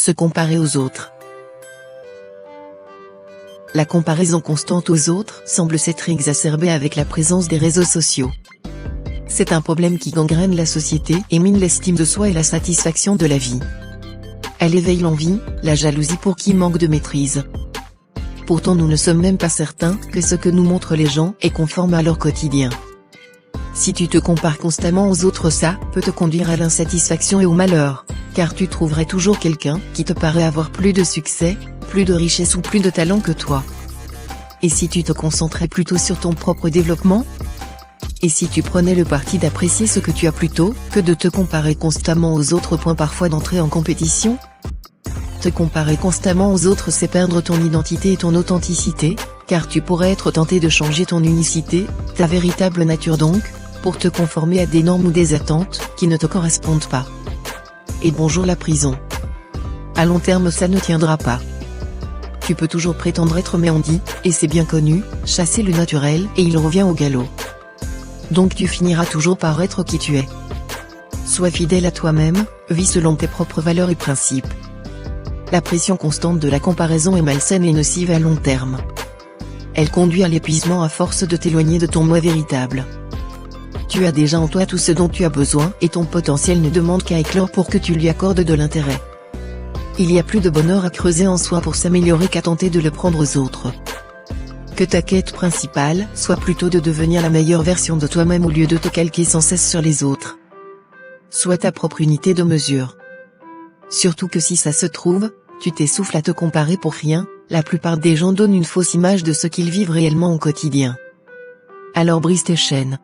Se comparer aux autres. La comparaison constante aux autres semble s'être exacerbée avec la présence des réseaux sociaux. C'est un problème qui gangrène la société et mine l'estime de soi et la satisfaction de la vie. Elle éveille l'envie, la jalousie pour qui manque de maîtrise. Pourtant nous ne sommes même pas certains que ce que nous montrent les gens est conforme à leur quotidien. Si tu te compares constamment aux autres, ça peut te conduire à l'insatisfaction et au malheur, car tu trouverais toujours quelqu'un qui te paraît avoir plus de succès, plus de richesse ou plus de talent que toi. Et si tu te concentrais plutôt sur ton propre développement? Et si tu prenais le parti d'apprécier ce que tu as plutôt que de te comparer constamment aux autres, point parfois d'entrer en compétition? Te comparer constamment aux autres, c'est perdre ton identité et ton authenticité, car tu pourrais être tenté de changer ton unicité, ta véritable nature donc, pour te conformer à des normes ou des attentes qui ne te correspondent pas. Et bonjour la prison. À long terme ça ne tiendra pas. Tu peux toujours prétendre être, mais on dit, et c'est bien connu, chasser le naturel et il revient au galop. Donc tu finiras toujours par être qui tu es. Sois fidèle à toi-même, vis selon tes propres valeurs et principes. La pression constante de la comparaison est malsaine et nocive à long terme. Elle conduit à l'épuisement à force de t'éloigner de ton moi véritable. Tu as déjà en toi tout ce dont tu as besoin et ton potentiel ne demande qu'à éclore pour que tu lui accordes de l'intérêt. Il y a plus de bonheur à creuser en soi pour s'améliorer qu'à tenter de le prendre aux autres. Que ta quête principale soit plutôt de devenir la meilleure version de toi-même au lieu de te calquer sans cesse sur les autres. Sois ta propre unité de mesure. Surtout que si ça se trouve, tu t'essouffles à te comparer pour rien, la plupart des gens donnent une fausse image de ce qu'ils vivent réellement au quotidien. Alors brise tes chaînes.